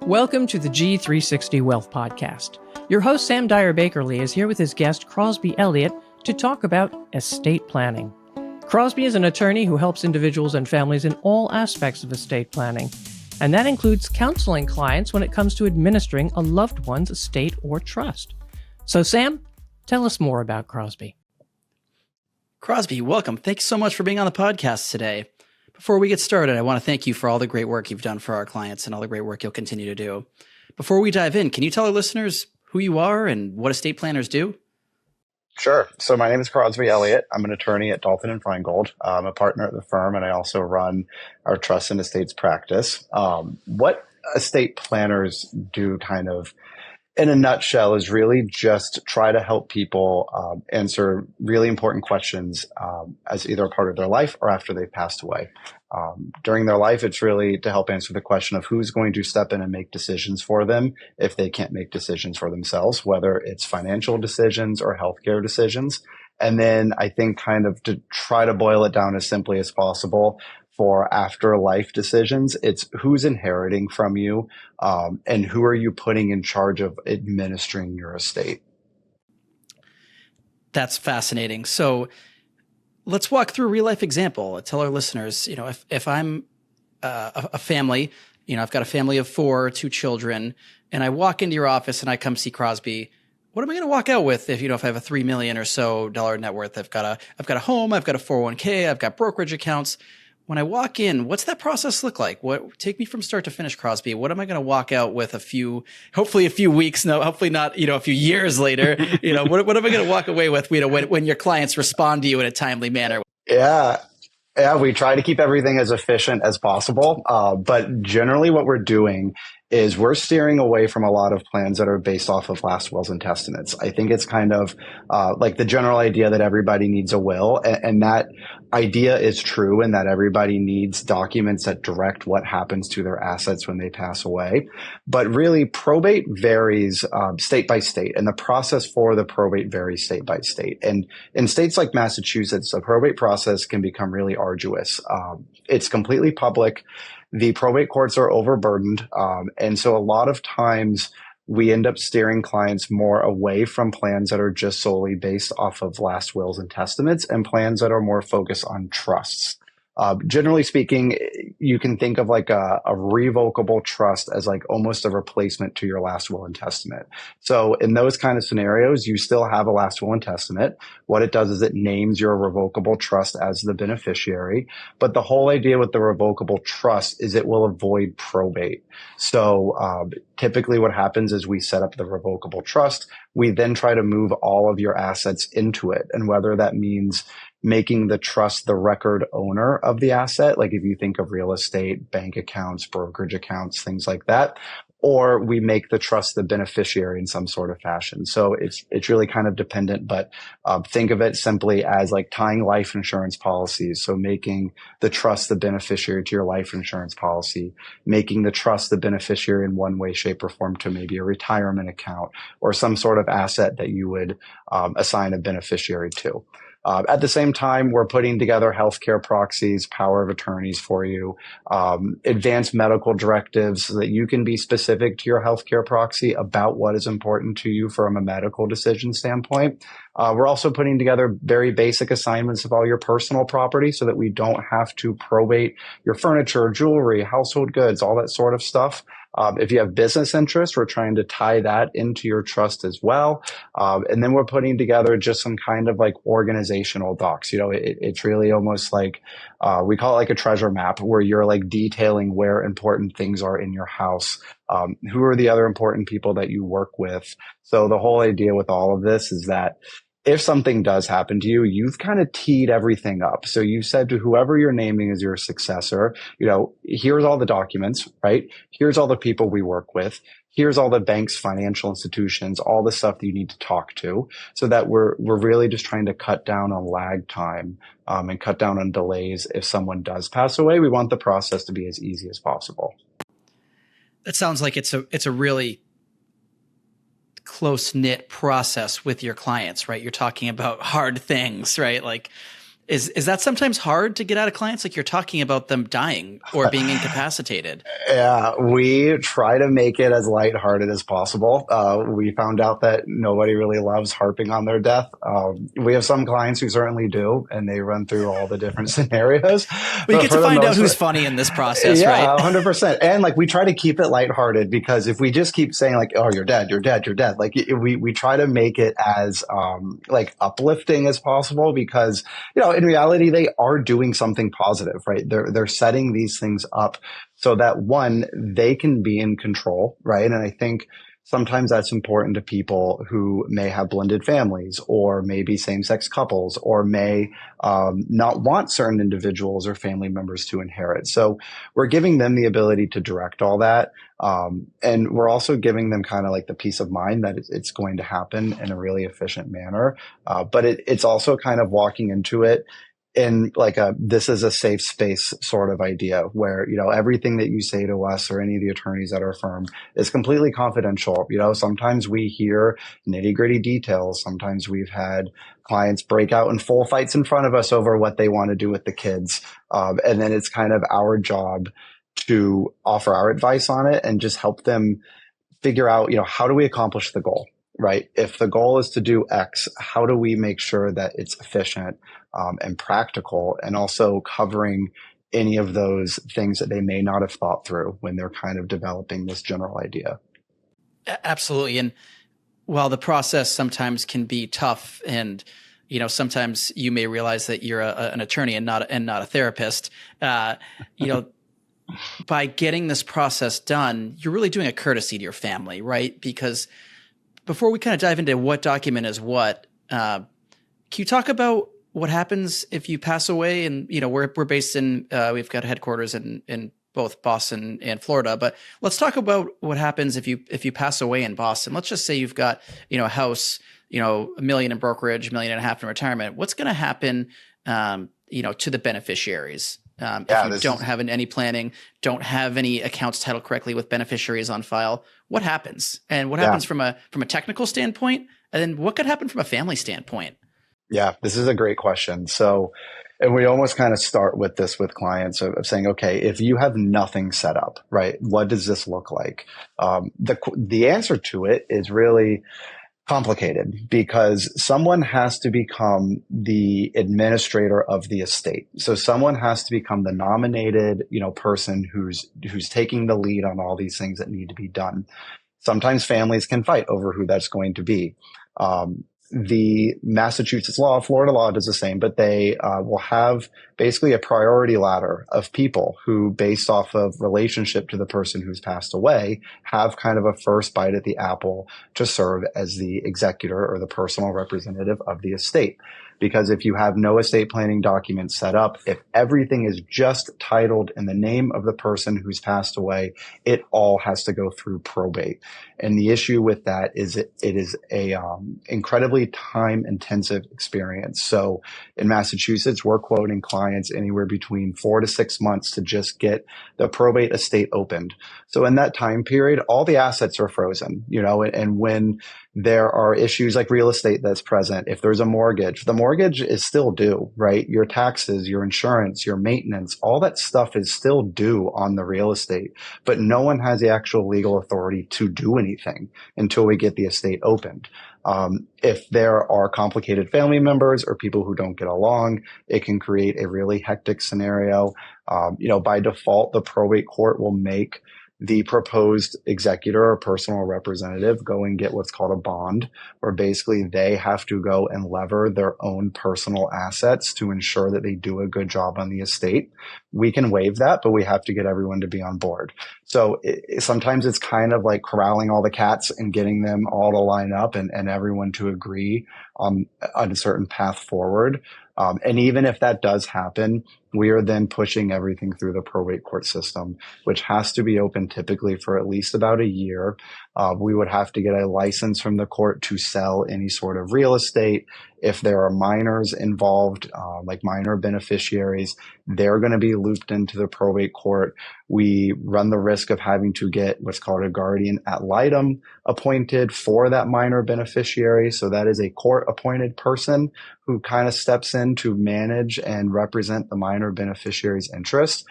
Welcome to the G360 Wealth Podcast. Your host, Sam Diarbakerly, is here with his guest, Crosby Elliott, to talk about estate planning. Crosby is an attorney who helps individuals and families in all aspects of estate planning, and that includes counseling clients when it comes to administering a loved one's estate or trust. So, Sam, tell us more about Crosby. Crosby, welcome. Thanks so much for being on the podcast today. Before we get started, I want to thank you for all the great work you've done for our clients and all the great work you'll continue to do. Before we dive in, can you tell our listeners who you are and what estate planners do? Sure. So my name is Crosby Elliott. I'm an attorney at Dalton and Feingold. I'm a partner at the firm, and I also run our trust and estates practice. What estate planners do kind of in a nutshell is really just try to help people answer really important questions as either a part of their life or after they've passed away. During their life, it's really to help answer the question of who's going to step in and make decisions for them if they can't make decisions for themselves, whether it's financial decisions or healthcare decisions. And then I think kind of to try to boil it down as simply as possible, for afterlife decisions, it's who's inheriting from you and who are you putting in charge of administering your estate. That's fascinating. So let's walk through a real life example. Tell our listeners, if I'm a family, I've got a family of 4, 2 children, and I walk into your office and I come see Crosby. What am I going to walk out with if I have a $3 million or so net worth? I've got a home, I've got a 401k, I've got brokerage accounts. When I walk in, what's that process look like? Take me from start to finish, Crosby. What am I going to walk out with hopefully a few weeks, no, hopefully not, a few years later, what am I going to walk away with, when your clients respond to you in a timely manner? Yeah, we try to keep everything as efficient as possible. But generally what we're doing is we're steering away from a lot of plans that are based off of last wills and testaments. I think it's kind of like the general idea that everybody needs a will, and that idea is true, and that everybody needs documents that direct what happens to their assets when they pass away. But really, probate varies state by state, and the process for the probate varies state by state. And in states like Massachusetts, the probate process can become really arduous. It's completely public. The probate courts are overburdened. And so a lot of times we end up steering clients more away from plans that are just solely based off of last wills and testaments and plans that are more focused on trusts. Generally speaking, you can think of like a revocable trust as like almost a replacement to your last will and testament. So in those kind of scenarios, you still have a last will and testament. What it does is it names your revocable trust as the beneficiary. But the whole idea with the revocable trust is it will avoid probate. So typically what happens is we set up the revocable trust. We then try to move all of your assets into it. And whether that means making the trust the record owner of the asset, like if you think of real estate, bank accounts, brokerage accounts, things like that, or we make the trust the beneficiary in some sort of fashion. So it's really kind of dependent, but think of it simply as like tying life insurance policies. So making the trust the beneficiary to your life insurance policy, making the trust the beneficiary in one way, shape, or form to maybe a retirement account or some sort of asset that you would assign a beneficiary to. At the same time, we're putting together healthcare proxies, power of attorneys for you, advanced medical directives so that you can be specific to your healthcare proxy about what is important to you from a medical decision standpoint. We're also putting together very basic assignments of all your personal property so that we don't have to probate your furniture, jewelry, household goods, all that sort of stuff. If you have business interests, we're trying to tie that into your trust as well. And then we're putting together just some kind of like organizational docs. It's really almost like, we call it like a treasure map where you're like detailing where important things are in your house. Who are the other important people that you work with? So the whole idea with all of this is that if something does happen to you, you've kind of teed everything up. So you said to whoever you're naming as your successor, here's all the documents, right? Here's all the people we work with. Here's all the banks, financial institutions, all the stuff that you need to talk to, so that we're really just trying to cut down on lag time and cut down on delays. If someone does pass away, we want the process to be as easy as possible. That sounds like it's a really close-knit process with your clients, right? You're talking about hard things, right? Like Is that sometimes hard to get out of clients? Like you're talking about them dying or being incapacitated. Yeah, we try to make it as lighthearted as possible. We found out that nobody really loves harping on their death. We have some clients who certainly do, and they run through all the different scenarios. Well, you But get for to the find out most who's part, funny in this process, right? yeah, 100%. And like we try to keep it lighthearted because if we just keep saying like, "Oh, you're dead, you're dead, you're dead," like we try to make it as like uplifting as possible because in reality they are doing something positive, right? They're setting these things up so that one, they can be in control, right? And I think sometimes that's important to people who may have blended families or maybe same-sex couples or may not want certain individuals or family members to inherit. So we're giving them the ability to direct all that. And we're also giving them kind of like the peace of mind that it's going to happen in a really efficient manner. But it's also kind of walking into it in like this is a safe space sort of idea where, everything that you say to us or any of the attorneys at our firm is completely confidential. Sometimes we hear nitty gritty details. Sometimes we've had clients break out in full fights in front of us over what they want to do with the kids. And then it's kind of our job to offer our advice on it and just help them figure out, how do we accomplish the goal? Right? If the goal is to do X, how do we make sure that it's efficient and practical and also covering any of those things that they may not have thought through when they're kind of developing this general idea? Absolutely. And while the process sometimes can be tough and sometimes you may realize that you're an attorney and not a therapist, by getting this process done, you're really doing a courtesy to your family, right? Because before we kind of dive into what document is what, can you talk about what happens if you pass away? And we're based in we've got headquarters in both Boston and Florida, but let's talk about what happens if you pass away in Boston. Let's just say you've got a house, $1 million in brokerage, $1.5 million in retirement. What's going to happen to the beneficiaries? If you don't have any planning, don't have any accounts titled correctly with beneficiaries on file, what happens? And what happens from a technical standpoint? And then what could happen from a family standpoint? Yeah, this is a great question. So, and we almost kind of start with this with clients of saying, okay, if you have nothing set up, right, what does this look like? The answer to it is really complicated because someone has to become the administrator of the estate. So someone has to become the nominated, person who's taking the lead on all these things that need to be done. Sometimes families can fight over who that's going to be. The Massachusetts law, Florida law does the same, but they will have basically a priority ladder of people who, based off of relationship to the person who's passed away, have kind of a first bite at the apple to serve as the executor or the personal representative of the estate. Because if you have no estate planning documents set up, if everything is just titled in the name of the person who's passed away, it all has to go through probate. And the issue with that is it is a incredibly time intensive experience. So in Massachusetts, we're quoting clients anywhere between 4 to 6 months to just get the probate estate opened. So in that time period, all the assets are frozen, and when there are issues like real estate that's present, if there's a mortgage, the mortgage is still due, right? Your taxes, your insurance, your maintenance, all that stuff is still due on the real estate, but no one has the actual legal authority to do anything until we get the estate opened. If there are complicated family members or people who don't get along, it can create a really hectic scenario. By default, the probate court will make the proposed executor or personal representative go and get what's called a bond, where basically they have to go and lever their own personal assets to ensure that they do a good job on the estate. We can waive that, but we have to get everyone to be on board. So sometimes it's kind of like corralling all the cats and getting them all to line up and everyone to agree on a certain path forward. And even if that does happen, We are then pushing everything through the probate court system, which has to be open typically for at least about a year. We would have to get a license from the court to sell any sort of real estate. If there are minors involved, like minor beneficiaries, they're going to be looped into the probate court. We run the risk of having to get what's called a guardian ad litem appointed for that minor beneficiary. So that is a court appointed person who kind of steps in to manage and represent the minor beneficiary's interest.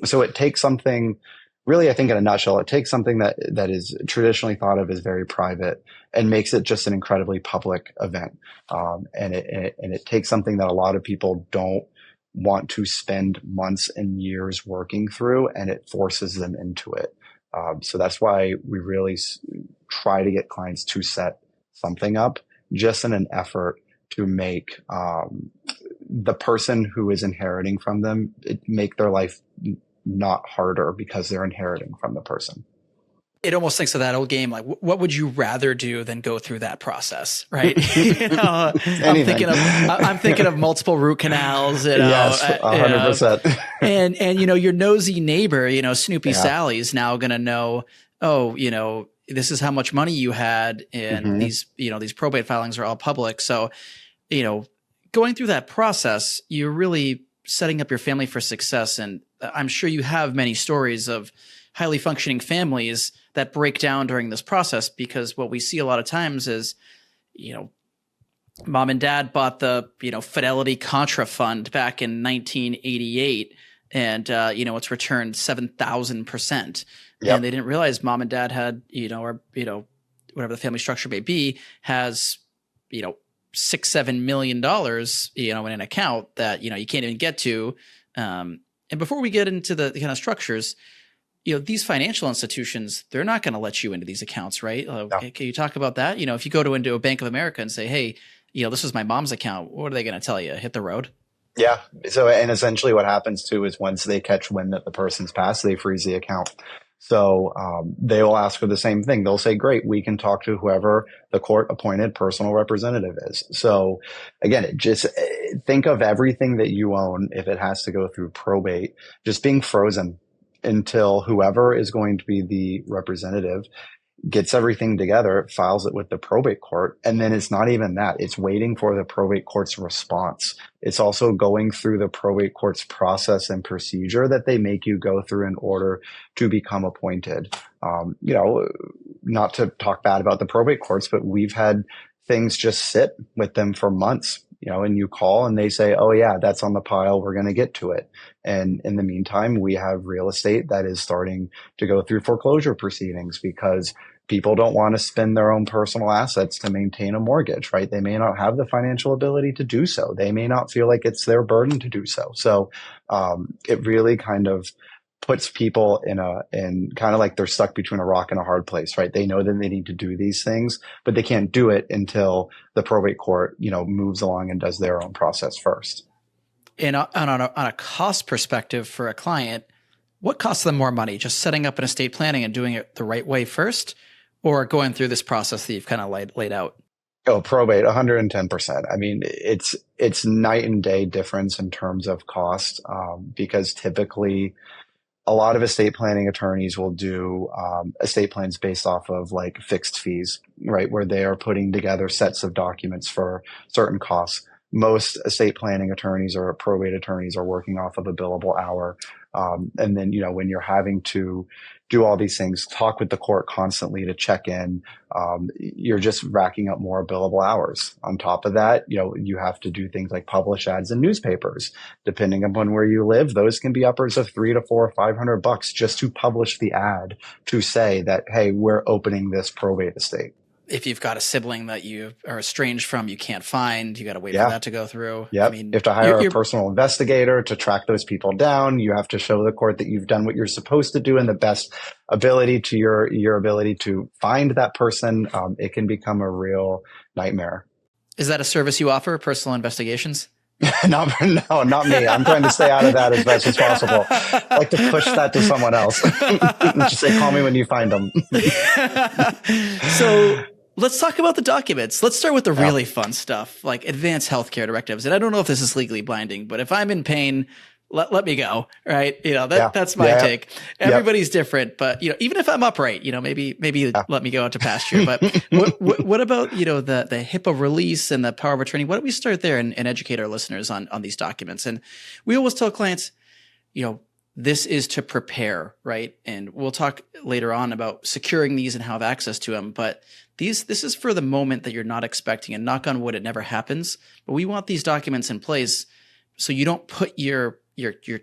So it takes something, really, I think in a nutshell, it takes something that is traditionally thought of as very private and makes it just an incredibly public event. And it takes something that a lot of people don't want to spend months and years working through, and it forces them into it. So that's why we really try to get clients to set something up just in an effort to make the person who is inheriting from them, make their life not harder because they're inheriting from the person. It almost thinks of that old game, like, what would you rather do than go through that process, right? I'm thinking of multiple root canals. Yes, 100%. And your nosy neighbor, Snoopy Sally's now going to know, this is how much money you had, and these probate filings are all public. So, going through that process, you're really setting up your family for success. And I'm sure you have many stories of highly functioning families that break down during this process, because what we see a lot of times is, mom and dad bought the, Fidelity Contra Fund back in 1988, and, it's returned 7,000%. Yep. And they didn't realize mom and dad had, whatever the family structure may be, has, $6-7 million, in an account that, you can't even get to. And before we get into the kind of structures, these financial institutions, they're not going to let you into these accounts, right? No. Can you talk about that? If you go into a Bank of America and say, hey, this is my mom's account, what are they going to tell you? Hit the road? Yeah. So, and essentially what happens too is once they catch wind that the person's passed, they freeze the account. So they will ask for the same thing. They'll say, great, we can talk to whoever the court appointed personal representative is. So again, just think of everything that you own, if it has to go through probate, just being frozen until whoever is going to be the representative gets everything together, files it with the probate court. And then it's not even that. It's waiting for the probate court's response. It's also going through the probate court's process and procedure that they make you go through in order to become appointed. Not to talk bad about the probate courts, but we've had things just sit with them for months, and you call and they say, oh yeah, that's on the pile, we're going to get to it. And in the meantime, we have real estate that is starting to go through foreclosure proceedings because people don't want to spend their own personal assets to maintain a mortgage, right? They may not have the financial ability to do so. They may not feel like it's their burden to do so. So it really kind of puts people in kind of like they're stuck between a rock and a hard place, right? They know that they need to do these things, but they can't do it until the probate court, moves along and does their own process first. And on a cost perspective for a client, what costs them more money? Just setting up an estate planning and doing it the right way first, or going through this process that you've kind of laid out? Oh, probate, 110%. I mean, it's night and day difference in terms of cost, because typically a lot of estate planning attorneys will do estate plans based off of like fixed fees, right? Where they are putting together sets of documents for certain costs. Most estate planning attorneys or probate attorneys are working off of a billable hour. And then, when you're having to do all these things, talk with the court constantly to check in, you're just racking up more billable hours. On top of that, you have to do things like publish ads in newspapers. Depending upon where you live, those can be upwards of $300 to $500 just to publish the ad to say that, hey, we're opening this probate estate. If you've got a sibling that you are estranged from, you can't find, you got to wait for that to go through. Yeah. I mean, you have to hire a personal investigator to track those people down. You have to show the court that you've done what you're supposed to do and the best ability to your ability to find that person. It can become a real nightmare. Is that a service you offer, personal investigations? No, not me. I'm trying to stay out of that as best as possible. I like to push that to someone else. Just say, call me when you find them. So let's talk about the documents. Let's start with the really fun stuff, like advanced healthcare directives. And I don't know if this is legally binding, but if I'm in pain, let me go. Right. That's my take. Everybody's different, but even if I'm upright, maybe let me go out to pasture. But what about, the HIPAA release and the power of attorney? Why don't we start there and educate our listeners on these documents? And we always tell clients, this is to prepare, right? And we'll talk later on about securing these and how to have access to them. But this is for the moment that you're not expecting, and knock on wood, it never happens. But we want these documents in place so you don't put your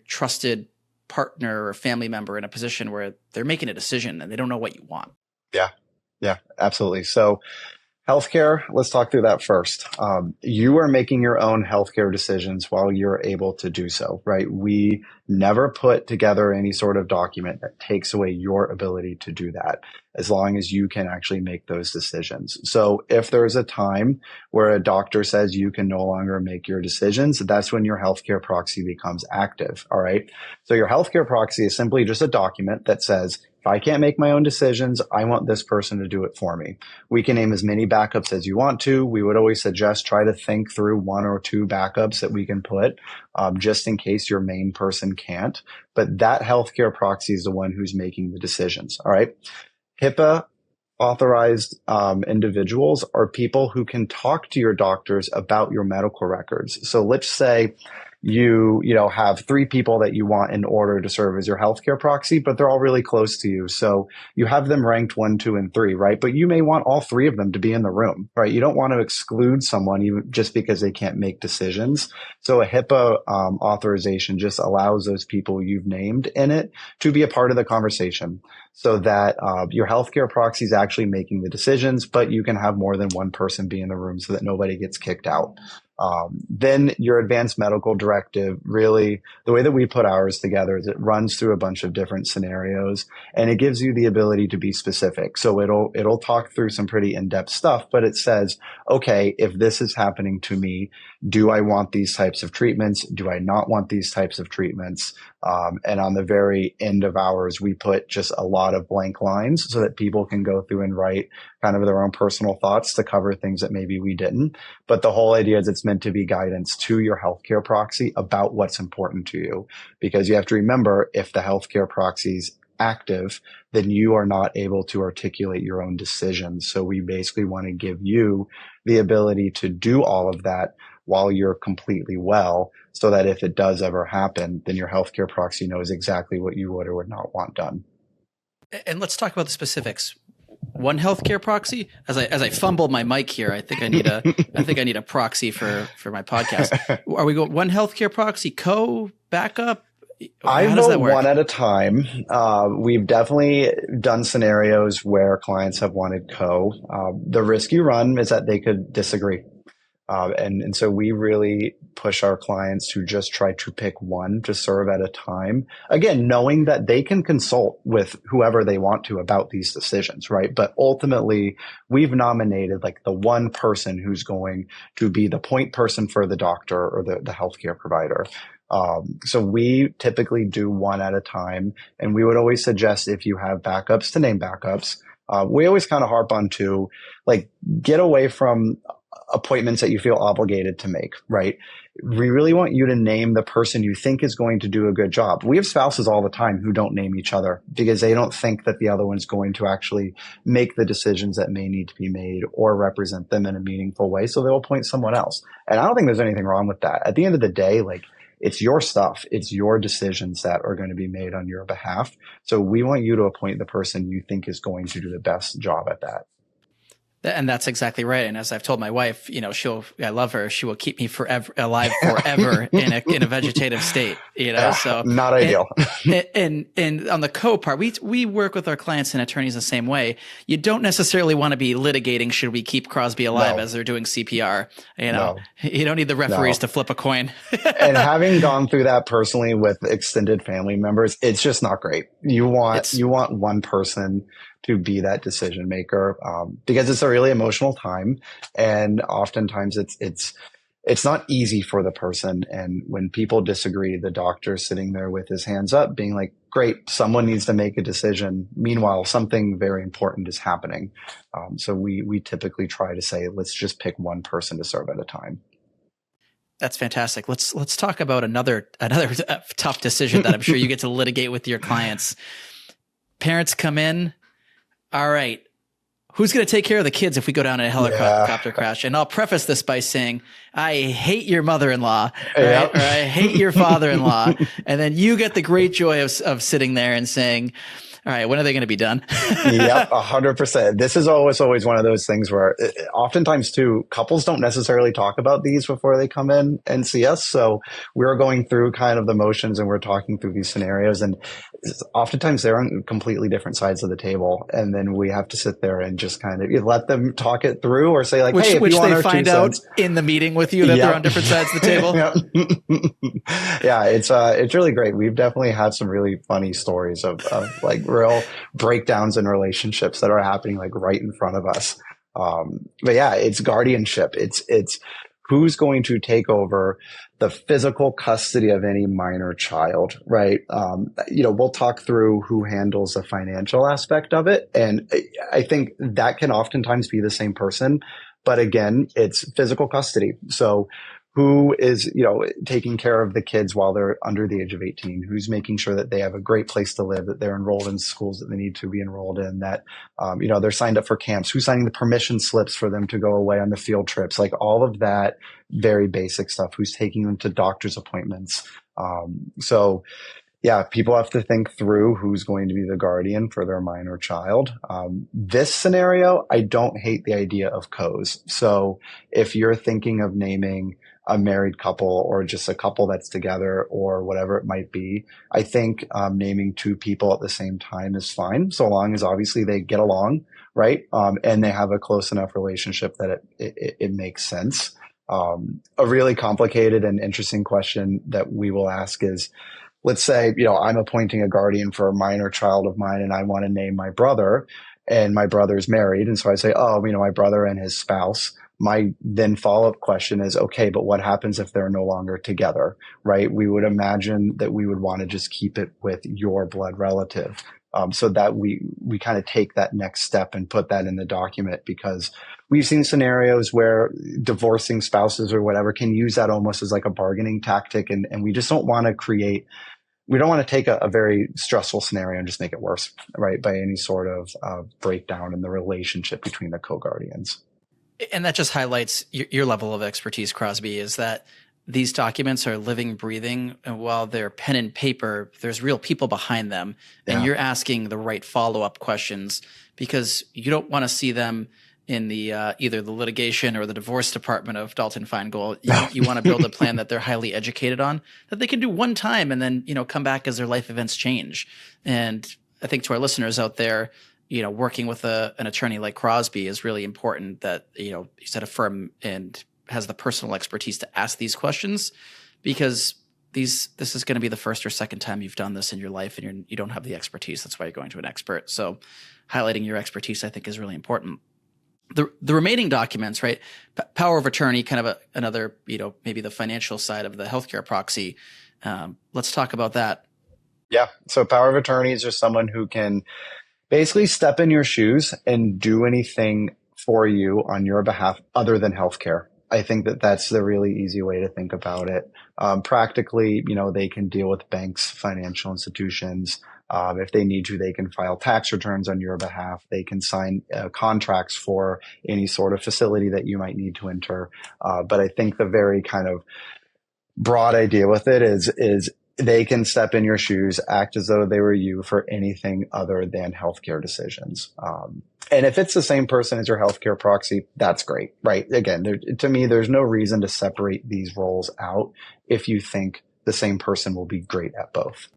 trusted partner or family member in a position where they're making a decision and they don't know what you want. Yeah, absolutely. So healthcare, let's talk through that first. You are making your own healthcare decisions while you're able to do so, right? We never put together any sort of document that takes away your ability to do that, as long as you can actually make those decisions. So if there's a time where a doctor says you can no longer make your decisions, that's when your healthcare proxy becomes active. All right. So your healthcare proxy is simply just a document that says, if I can't make my own decisions, I want this person to do it for me. We can name as many backups as you want to. We would always suggest try to think through 1 or 2 backups that we can put, just in case your main person can't. But that healthcare proxy is the one who's making the decisions. All right. HIPAA authorized individuals are people who can talk to your doctors about your medical records. So let's say you have 3 people that you want in order to serve as your healthcare proxy, but they're all really close to you. So you have them ranked 1, 2, and 3, right? But you may want all 3 of them to be in the room, right? You don't want to exclude someone even just because they can't make decisions. So a HIPAA authorization just allows those people you've named in it to be a part of the conversation, so that your healthcare proxy is actually making the decisions, but you can have more than one person be in the room so that nobody gets kicked out. Then your advanced medical directive, really the way that we put ours together is it runs through a bunch of different scenarios, and it gives you the ability to be specific. So it'll talk through some pretty in-depth stuff, but it says, okay, if this is happening to me, do I want these types of treatments? Do I not want these types of treatments? And on the very end of ours, we put just a lot of blank lines so that people can go through and write kind of their own personal thoughts to cover things that maybe we didn't. But the whole idea is it's meant to be guidance to your healthcare proxy about what's important to you. Because you have to remember, if the healthcare proxy is active, then you are not able to articulate your own decisions. So we basically want to give you the ability to do all of that while you're completely well, so that if it does ever happen, then your healthcare proxy knows exactly what you would or would not want done. And let's talk about the specifics. One healthcare proxy. As I fumble my mic here, I think I need a proxy for my podcast. Are we going one healthcare proxy, backup? I vote one at a time. We've definitely done scenarios where clients have wanted the risk you run is that they could disagree. And so we really push our clients to just try to pick one to serve at a time. Again, knowing that they can consult with whoever they want to about these decisions, right? But ultimately, we've nominated like the one person who's going to be the point person for the doctor or the healthcare provider. So we typically do one at a time, and we would always suggest, if you have backups, to name backups. We always kind of harp on to get away from appointments that you feel obligated to make, right? We really want you to name the person you think is going to do a good job. We have spouses all the time who don't name each other because they don't think that the other one's going to actually make the decisions that may need to be made or represent them in a meaningful way. So they'll appoint someone else. And I don't think there's anything wrong with that. At the end of the day, it's your stuff. It's your decisions that are going to be made on your behalf. So we want you to appoint the person you think is going to do the best job at that. And that's exactly right. And as I've told my wife, I love her. She will keep me alive forever in a vegetative state, so not ideal. And on the part, we work with our clients and attorneys the same way. You don't necessarily want to be litigating, should we keep Crosby alive as they're doing CPR? You don't need the referees to flip a coin. And having gone through that personally with extended family members, it's just not great. You want one person to be that decision maker, because it's a really emotional time, and oftentimes it's it's not easy for the person. And when people disagree, the doctor's sitting there with his hands up being like, great, someone needs to make a decision. Meanwhile, something very important is happening. So we typically try to say, let's just pick one person to serve at a time. That's fantastic. Let's talk about another tough decision that I'm sure you get to litigate with your clients. Parents come in. All right. Who's going to take care of the kids if we go down in a helicopter crash? And I'll preface this by saying, I hate your mother-in-law, right? Or I hate your father-in-law. And then you get the great joy of sitting there and saying, all right, when are they going to be done? Yep, 100%. This is always one of those things where oftentimes too, couples don't necessarily talk about these before they come in and see us. So we're going through kind of the motions and we're talking through these scenarios, and oftentimes they're on completely different sides of the table. And then we have to sit there and just kind of let them talk it through, or say like, hey, if you want they find out in the meeting with you that they're on different sides of the table. Yeah, it's really great. We've definitely had some really funny stories of like real breakdowns in relationships that are happening like right in front of us. But yeah, it's guardianship. It's who's going to take over the physical custody of any minor child, right? We'll talk through who handles the financial aspect of it. And I think that can oftentimes be the same person. But again, it's physical custody. So who is, taking care of the kids while they're under the age of 18? Who's making sure that they have a great place to live, that they're enrolled in schools that they need to be enrolled in, that, they're signed up for camps? Who's signing the permission slips for them to go away on the field trips? Like all of that very basic stuff. Who's taking them to doctor's appointments? So yeah, people have to think through who's going to be the guardian for their minor child. This scenario, I don't hate the idea of co's. So if you're thinking of naming a married couple or just a couple that's together or whatever it might be, I think naming two people at the same time is fine, so long as obviously they get along, right? And they have a close enough relationship that it makes sense. A really complicated and interesting question that we will ask is, let's say, I'm appointing a guardian for a minor child of mine and I want to name my brother, and my brother's married. And so I say, my brother and his spouse. My then follow-up question is, okay, but what happens if they're no longer together, right? We would imagine that we would want to just keep it with your blood relative, so that we kind of take that next step and put that in the document, because we've seen scenarios where divorcing spouses or whatever can use that almost as like a bargaining tactic. And we just don't want to we don't want to take a very stressful scenario and just make it worse, right? By any sort of breakdown in the relationship between the co-guardians. And that just highlights your level of expertise, Crosby, is that these documents are living, breathing, and while they're pen and paper, there's real people behind them. And you're asking the right follow-up questions, because you don't want to see them in the either the litigation or the divorce department of Dalton Feingold. You want to build a plan that they're highly educated on, that they can do one time and then, come back as their life events change. And I think to our listeners out there, working with an attorney like Crosby is really important, that, he's at a firm and has the personal expertise to ask these questions, because this is going to be the first or second time you've done this in your life, and you don't have the expertise. That's why you're going to an expert. So highlighting your expertise, I think, is really important. The remaining documents, right? Power of attorney, kind of another, maybe the financial side of the healthcare proxy. Let's talk about that. Yeah. So power of attorneys are someone who can basically step in your shoes and do anything for you on your behalf other than healthcare. I think that that's the really easy way to think about it. Practically, they can deal with banks, financial institutions. If they need to, they can file tax returns on your behalf. They can sign contracts for any sort of facility that you might need to enter. But I think the very kind of broad idea with it is they can step in your shoes, act as though they were you for anything other than healthcare decisions. And if it's the same person as your healthcare proxy, that's great, right? Again, to me, there's no reason to separate these roles out if you think the same person will be great at both.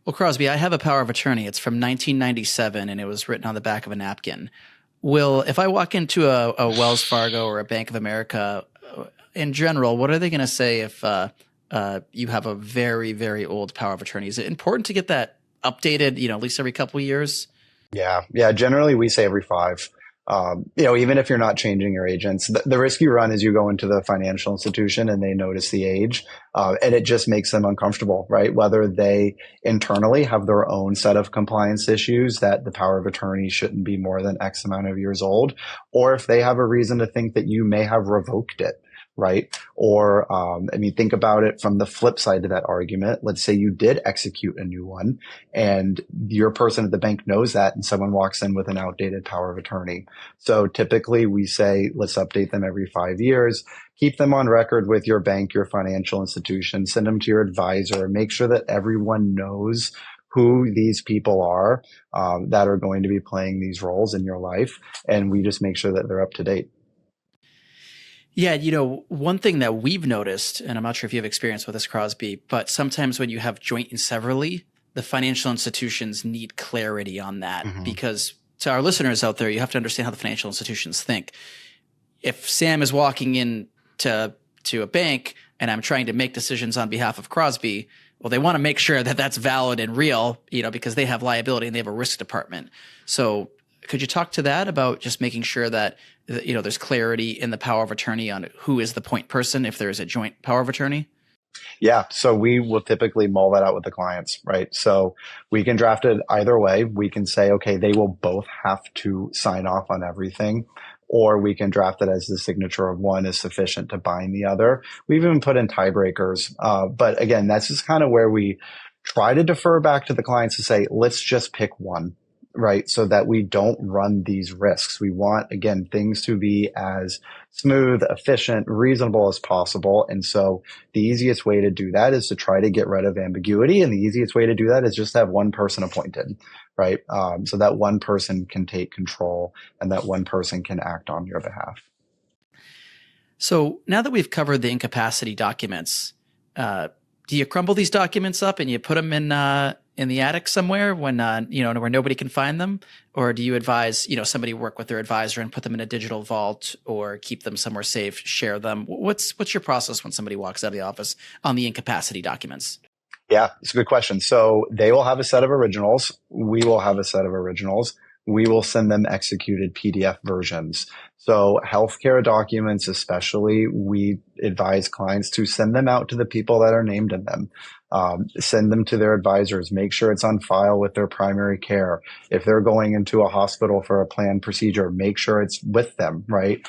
Well, Crosby, I have a power of attorney. It's from 1997, and it was written on the back of a napkin. If I walk into a Wells Fargo or a Bank of America, in general, what are they going to say if you have a very, very old power of attorney? Is it important to get that updated, at least every couple of years? Yeah. Generally, we say every 5. Even if you're not changing your agents, the risk you run is you go into the financial institution and they notice the age, and it just makes them uncomfortable, right? Whether they internally have their own set of compliance issues that the power of attorney shouldn't be more than X amount of years old, or if they have a reason to think that you may have revoked it. Right. Or, think about it from the flip side of that argument. Let's say you did execute a new one and your person at the bank knows that and someone walks in with an outdated power of attorney. So typically we say, let's update them every 5 years, keep them on record with your bank, your financial institution, send them to your advisor, make sure that everyone knows who these people are, that are going to be playing these roles in your life. And we just make sure that they're up to date. Yeah, one thing that we've noticed, and I'm not sure if you have experience with this, Crosby, but sometimes when you have joint and severally, the financial institutions need clarity on that because to our listeners out there, you have to understand how the financial institutions think. If Sam is walking in to a bank and I'm trying to make decisions on behalf of Crosby, well, they want to make sure that that's valid and real, because they have liability and they have a risk department. So could you talk to that about just making sure that, there's clarity in the power of attorney on who is the point person if there is a joint power of attorney? Yeah. So we will typically mull that out with the clients, right? So we can draft it either way. We can say, okay, they will both have to sign off on everything, or we can draft it as the signature of one is sufficient to bind the other. We've even put in tiebreakers. But again, that's just kind of where we try to defer back to the clients to say, let's just pick one. Right. So that we don't run these risks. We want, again, things to be as smooth, efficient, reasonable as possible. And so the easiest way to do that is to try to get rid of ambiguity. And the easiest way to do that is just have one person appointed. Right. So that one person can take control and that one person can act on your behalf. So now that we've covered the incapacity documents, do you crumble these documents up and you put them in the attic somewhere when where nobody can find them, or do you advise somebody work with their advisor and put them in a digital vault or keep them somewhere safe, share them? What's your process when somebody walks out of the office on the incapacity documents? Yeah, it's a good question. So they will have a set of originals. We will have a set of originals. We will send them executed PDF versions. So healthcare documents, especially, we advise clients to send them out to the people that are named in them. Send them to their advisors, make sure it's on file with their primary care. If they're going into a hospital for a planned procedure, make sure it's with them, right?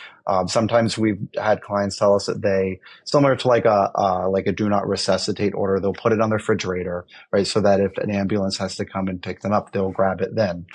Sometimes we've had clients tell us that they, similar to like a do not resuscitate order, they'll put it on their refrigerator, right? So that if an ambulance has to come and pick them up, they'll grab it then.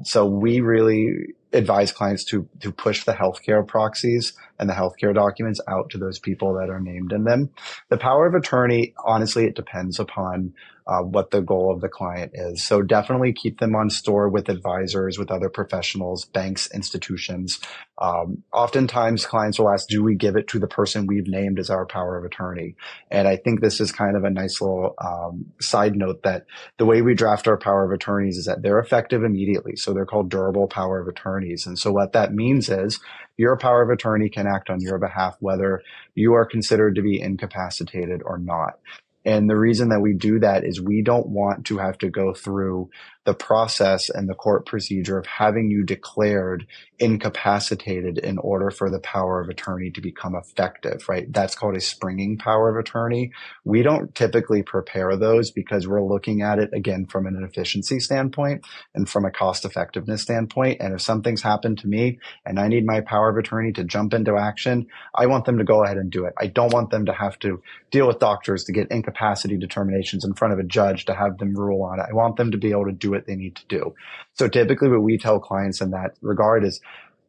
So we really advise clients to push the healthcare proxies and the healthcare documents out to those people that are named in them. The power of attorney, honestly, it depends upon what the goal of the client is. So definitely keep them on store with advisors, with other professionals, banks, institutions. Oftentimes clients will ask, do we give it to the person we've named as our power of attorney? And I think this is kind of a nice little side note that the way we draft our power of attorneys is that they're effective immediately. So they're called durable power of attorneys. And so what that means is your power of attorney can act on your behalf, whether you are considered to be incapacitated or not. And the reason that we do that is we don't want to have to go through the process and the court procedure of having you declared incapacitated in order for the power of attorney to become effective, right? That's called a springing power of attorney. We don't typically prepare those because we're looking at it, again, from an efficiency standpoint and from a cost effectiveness standpoint. And if something's happened to me and I need my power of attorney to jump into action, I want them to go ahead and do it. I don't want them to have to deal with doctors to get incapacity determinations in front of a judge to have them rule on it. I want them to be able to do what they need to do. So typically what we tell clients in that regard is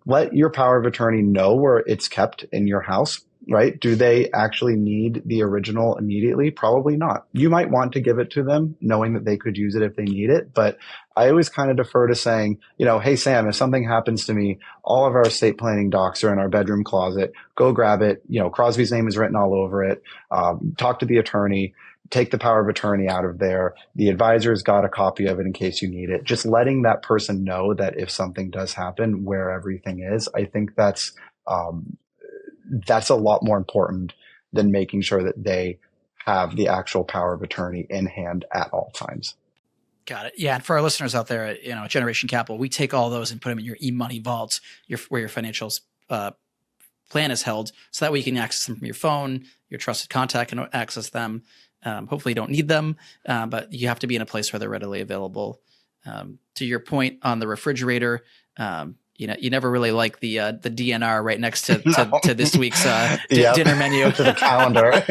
let your power of attorney know where it's kept in your house, right? Do they actually need the original immediately? Probably not. You might want to give it to them knowing that they could use it if they need it. But I always kind of defer to saying, hey, Sam, if something happens to me, all of our estate planning docs are in our bedroom closet. Go grab it. Crosby's name is written all over it. Talk to the attorney. Take the power of attorney out of there. The advisor's got a copy of it in case you need it. Just letting that person know that if something does happen, where everything is, I think that's a lot more important than making sure that they have the actual power of attorney in hand at all times. Got it. Yeah. And for our listeners out there, at Generation Capital, we take all those and put them in your e-money vaults, where your financials plan is held. So that way you can access them from your phone, your trusted contact can access them. Hopefully you don't need them, but you have to be in a place where they're readily available. To your point on the refrigerator, you never really like the DNR right next to this week's dinner menu. To the calendar.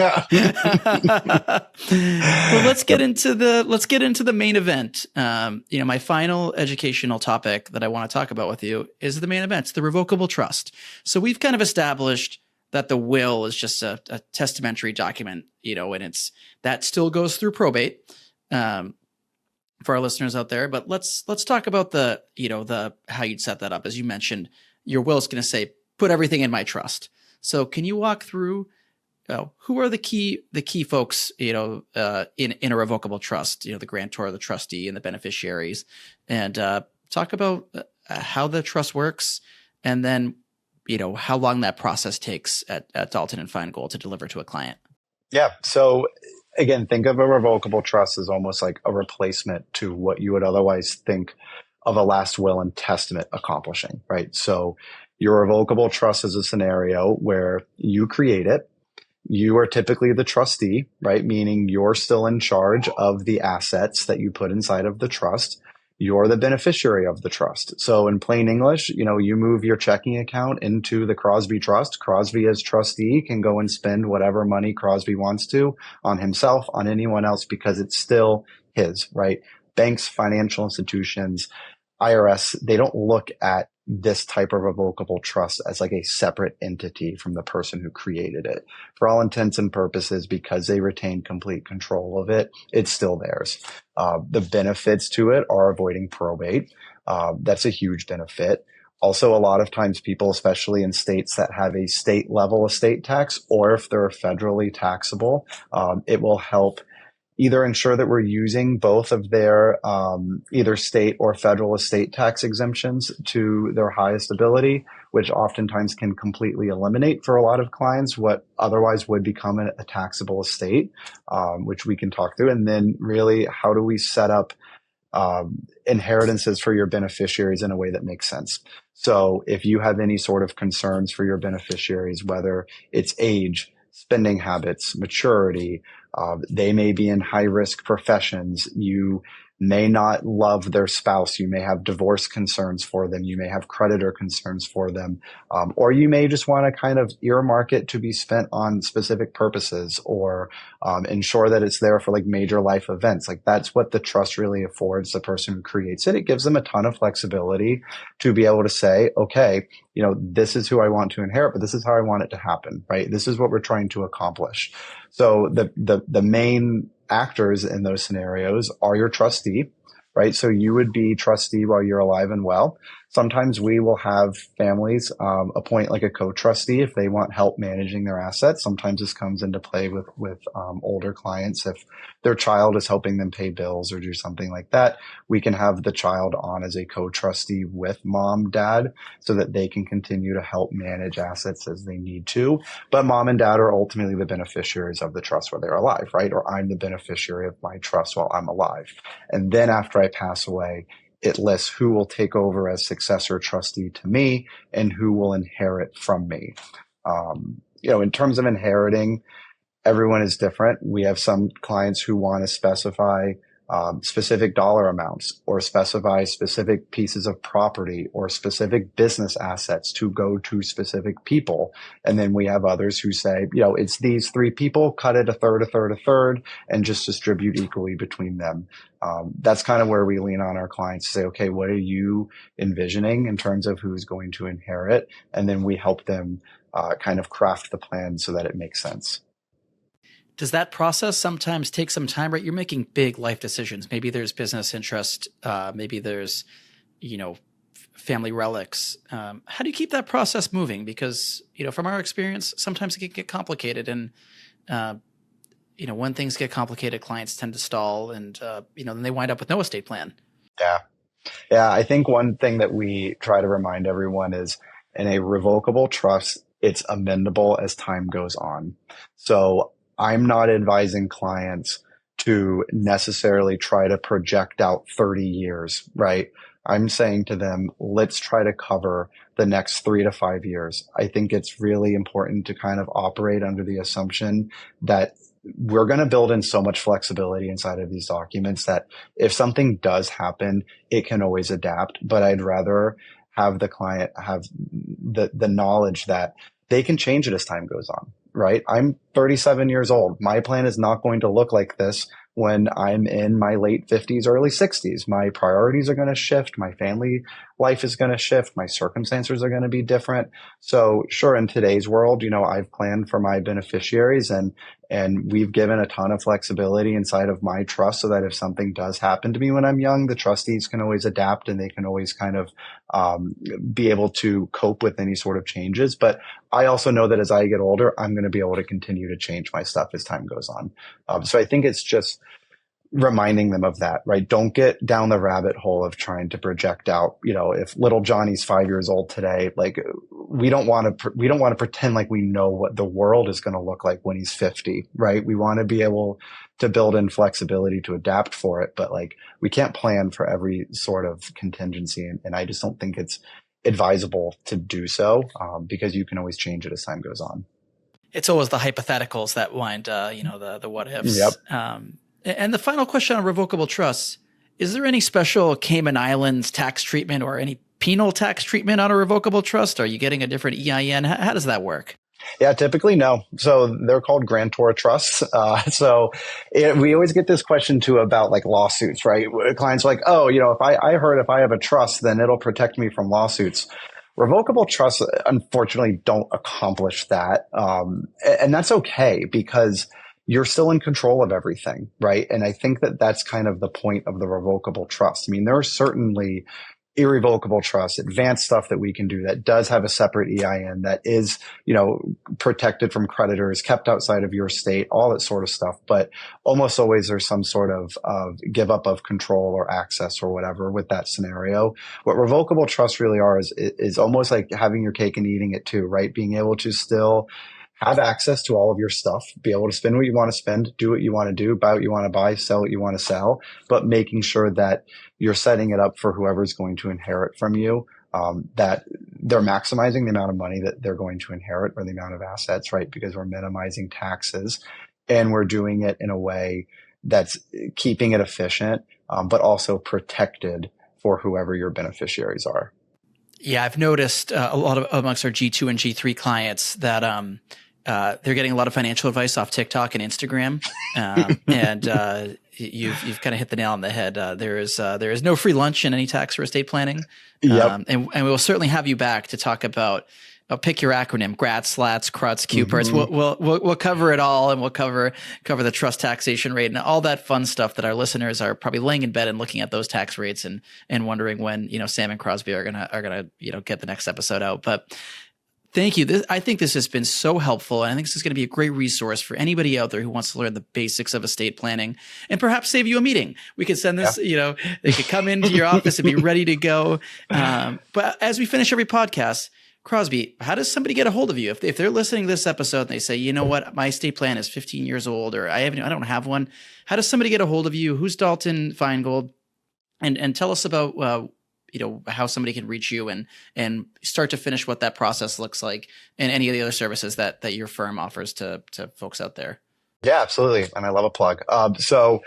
Well, let's get into the main event. My final educational topic that I want to talk about with you is the main event. It's the revocable trust. So we've kind of established that the will is just a testamentary document, and that still goes through probate. For our listeners out there, but let's talk about the how you'd set that up. As you mentioned, your will is going to say, put everything in my trust. So can you walk through who are the key folks, in a revocable trust, the grantor, the trustee, and the beneficiaries, and talk about how the trust works, and then, how long that process takes at Dalton and Feingold to deliver to a client. Yeah. So again, think of a revocable trust as almost like a replacement to what you would otherwise think of a last will and testament accomplishing, right? So your revocable trust is a scenario where you create it. You are typically the trustee, right? Meaning you're still in charge of the assets that you put inside of the trust. You're the beneficiary of the trust. So in plain English, you move your checking account into the Crosby trust. Crosby as trustee can go and spend whatever money Crosby wants to on himself, on anyone else, because it's still his, right? Banks, financial institutions, IRS, they don't look at this type of revocable trust as like a separate entity from the person who created it. For all intents and purposes, because they retain complete control of it, it's still theirs. The benefits to it are avoiding probate. That's a huge benefit. Also, a lot of times people, especially in states that have a state level estate tax, or if they're federally taxable, it will help either ensure that we're using both of their either state or federal estate tax exemptions to their highest ability, which oftentimes can completely eliminate for a lot of clients what otherwise would become a taxable estate, which we can talk through. And then really, how do we set up inheritances for your beneficiaries in a way that makes sense? So if you have any sort of concerns for your beneficiaries, whether it's age, spending habits, maturity, they may be in high risk professions. You may not love their spouse. You may have divorce concerns for them. You may have creditor concerns for them. Or you may just want to kind of earmark it to be spent on specific purposes, or ensure that it's there for like major life events. Like that's what the trust really affords the person who creates it. It gives them a ton of flexibility to be able to say, okay, this is who I want to inherit, but this is how I want it to happen, right? This is what we're trying to accomplish. So the main actors in those scenarios are your trustee, right? So you would be trustee while you're alive and well. Sometimes we will have families appoint like a co-trustee if they want help managing their assets. Sometimes this comes into play with older clients. If their child is helping them pay bills or do something like that, we can have the child on as a co-trustee with mom, dad, so that they can continue to help manage assets as they need to. But mom and dad are ultimately the beneficiaries of the trust while they're alive, right? Or I'm the beneficiary of my trust while I'm alive. And then after I pass away, it lists who will take over as successor trustee to me and who will inherit from me. In terms of inheriting, everyone is different. We have some clients who want to specify specific dollar amounts, or specify specific pieces of property or specific business assets to go to specific people. And then we have others who say, it's these three people, cut it a third, and just distribute equally between them. That's kind of where we lean on our clients to say, okay, what are you envisioning in terms of who's going to inherit? And then we help them kind of craft the plan so that it makes sense. Does that process sometimes take some time, right? You're making big life decisions. Maybe there's business interest. Maybe there's, family relics. How do you keep that process moving? Because, from our experience, sometimes it can get complicated. And, when things get complicated, clients tend to stall and, then they wind up with no estate plan. Yeah. Yeah. I think one thing that we try to remind everyone is in a revocable trust, it's amendable as time goes on. So I'm not advising clients to necessarily try to project out 30 years, right? I'm saying to them, let's try to cover the next 3 to 5 years. I think it's really important to kind of operate under the assumption that we're going to build in so much flexibility inside of these documents that if something does happen, it can always adapt. But I'd rather have the client have the knowledge that they can change it as time goes on, right? I'm 37 years old. My plan is not going to look like this when I'm in my late 50s, early 60s. My priorities are going to shift. My family life is going to shift. My circumstances are going to be different. So sure, in today's world, I've planned for my beneficiaries and we've given a ton of flexibility inside of my trust so that if something does happen to me when I'm young, the trustees can always adapt and they can always kind of be able to cope with any sort of changes. But I also know that as I get older, I'm going to be able to continue to change my stuff as time goes on. So I think it's just reminding them of that, right? Don't get down the rabbit hole of trying to project out, if little Johnny's 5 years old today, like we don't want to pretend like we know what the world is going to look like when he's 50, right? We want to be able to build in flexibility to adapt for it, but like we can't plan for every sort of contingency. And I just don't think it's advisable to do so because you can always change it as time goes on. It's always the hypotheticals that wind, the what ifs. Yep. And the final question on revocable trusts, is there any special Cayman Islands tax treatment or any penal tax treatment on a revocable trust? Are you getting a different EIN? How does that work? Yeah, typically no. So they're called grantor trusts. We always get this question too about like lawsuits, right? Clients are like, oh, if I heard if I have a trust, then it'll protect me from lawsuits. Revocable trusts, unfortunately, don't accomplish that. And that's okay because you're still in control of everything, right? And I think that that's kind of the point of the revocable trust. I mean, there are certainly irrevocable trusts, advanced stuff that we can do that does have a separate EIN that is, protected from creditors, kept outside of your state, all that sort of stuff. But almost always there's some sort of give up of control or access or whatever with that scenario. What revocable trusts really are is almost like having your cake and eating it too, right? Being able to still have access to all of your stuff, be able to spend what you want to spend, do what you want to do, buy what you want to buy, sell what you want to sell, but making sure that you're setting it up for whoever's going to inherit from you, that they're maximizing the amount of money that they're going to inherit or the amount of assets, right? Because we're minimizing taxes and we're doing it in a way that's keeping it efficient, but also protected for whoever your beneficiaries are. Yeah, I've noticed a lot of amongst our G2 and G3 clients that they're getting a lot of financial advice off TikTok and Instagram, and you've kind of hit the nail on the head. There is no free lunch in any tax or estate planning, and we will certainly have you back to talk about. Pick your acronym: GRAT, SLATs, CRUTs, CUPERTs. We'll cover it all, and we'll cover the trust taxation rate and all that fun stuff that our listeners are probably laying in bed and looking at those tax rates and wondering when Sam and Crosby are gonna get the next episode out. But thank you. I think this has been so helpful, and I think this is going to be a great resource for anybody out there who wants to learn the basics of estate planning and perhaps save you a meeting. We could send this, they could come into your office and be ready to go. But as we finish every podcast, Crosby, how does somebody get a hold of you? If they're listening to this episode and they say, you know what, my estate plan is 15 years old, or I don't have one. How does somebody get a hold of you? Who's Dalton Feingold? And tell us about how somebody can reach you and start to finish what that process looks like and any of the other services that your firm offers to folks out there. Yeah, absolutely. And I love a plug. So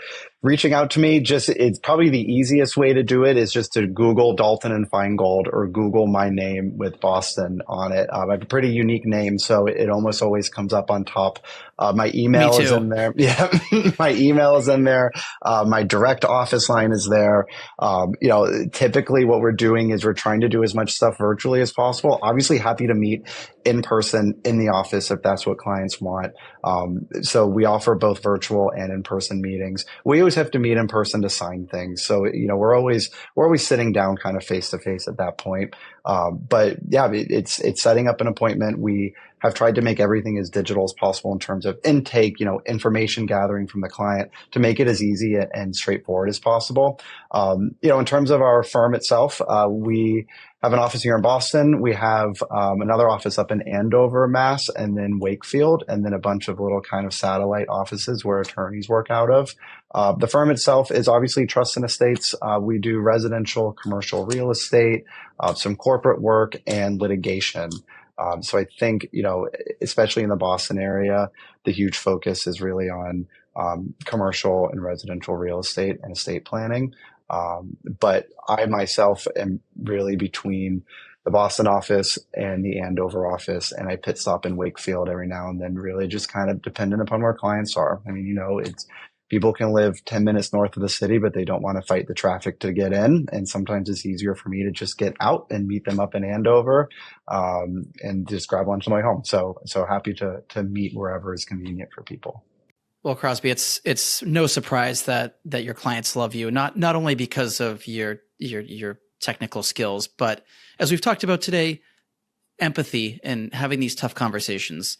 reaching out to me, it's probably the easiest way to do it is just to Google Dalton and Feingold or Google my name with Boston on it. I have a pretty unique name, so it almost always comes up on top. My email is in there. Yeah, my email is in there. My direct office line is there. Typically what we're doing is we're trying to do as much stuff virtually as possible. Obviously happy to meet in person in the office if that's what clients want. So we offer both virtual and in-person meetings. We always have to meet in person to sign things. So, we're always sitting down kind of face to face at that point. But yeah, it's setting up an appointment. We have tried to make everything as digital as possible in terms of intake, information gathering from the client to make it as easy and straightforward as possible. In terms of our firm itself, we have an office here in Boston. We have another office up in Andover, Mass, and then Wakefield, and then a bunch of little kind of satellite offices where attorneys work out of. The firm itself is obviously trust and estates. We do residential, commercial real estate, some corporate work, and litigation. So I think, especially in the Boston area, the huge focus is really on commercial and residential real estate and estate planning. But I myself am really between the Boston office and the Andover office, and I pit stop in Wakefield every now and then, really just kind of dependent upon where clients are. I mean, people can live 10 minutes north of the city, but they don't want to fight the traffic to get in. And sometimes it's easier for me to just get out and meet them up in Andover, and just grab lunch on my way home. So happy to meet wherever is convenient for people. Well, Crosby, it's no surprise that your clients love you, not only because of your technical skills, but as we've talked about today, empathy and having these tough conversations.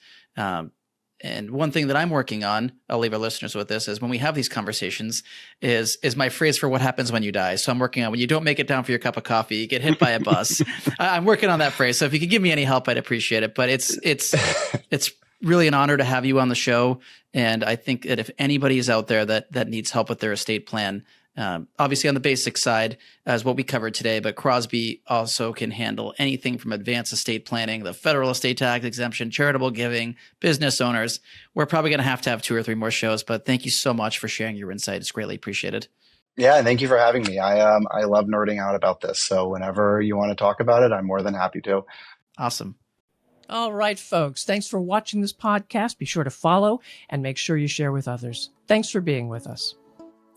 And one thing that I'm working on, I'll leave our listeners with this, is when we have these conversations is my phrase for what happens when you die. So I'm working on when you don't make it down for your cup of coffee, you get hit by a bus. I'm working on that phrase. So if you could give me any help, I'd appreciate it. But it's really an honor to have you on the show. And I think that if anybody is out there that needs help with their estate plan, obviously on the basic side as what we covered today, but Crosby also can handle anything from advanced estate planning, the federal estate tax exemption, charitable giving, business owners. We're probably going to have 2 or 3 more shows, but thank you so much for sharing your insight. It's greatly appreciated. Yeah, thank you for having me. I love nerding out about this. So whenever you want to talk about it, I'm more than happy to. Awesome. All right, folks. Thanks for watching this podcast. Be sure to follow and make sure you share with others. Thanks for being with us.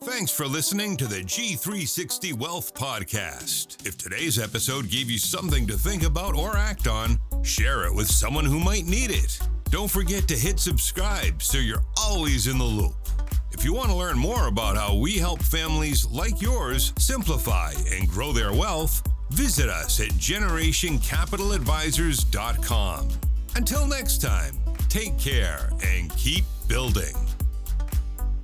Thanks for listening to the G360 Wealth Podcast. If today's episode gave you something to think about or act on, share it with someone who might need it. Don't forget to hit subscribe so you're always in the loop. If you want to learn more about how we help families like yours simplify and grow their wealth, visit us at generationcapitaladvisors.com. Until next time, take care and keep building.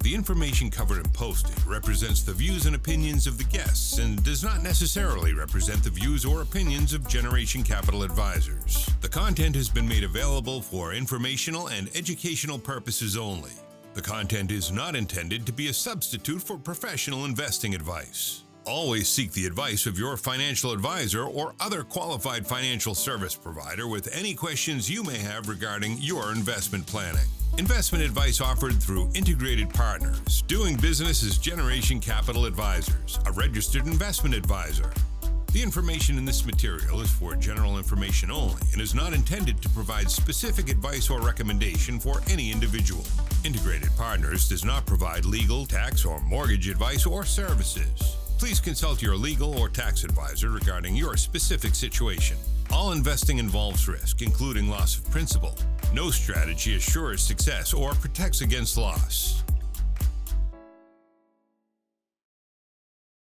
The information covered and posted represents the views and opinions of the guests and does not necessarily represent the views or opinions of Generation Capital Advisors. The content has been made available for informational and educational purposes only. The content is not intended to be a substitute for professional investing advice. Always seek the advice of your financial advisor or other qualified financial service provider with any questions you may have regarding your investment planning. Investment advice offered through Integrated Partners, doing business as Generation Capital Advisors, a registered investment advisor. The information in this material is for general information only and is not intended to provide specific advice or recommendation for any individual. Integrated Partners does not provide legal, tax, or mortgage advice or services. Please consult your legal or tax advisor regarding your specific situation. All investing involves risk, including loss of principal. No strategy assures success or protects against loss.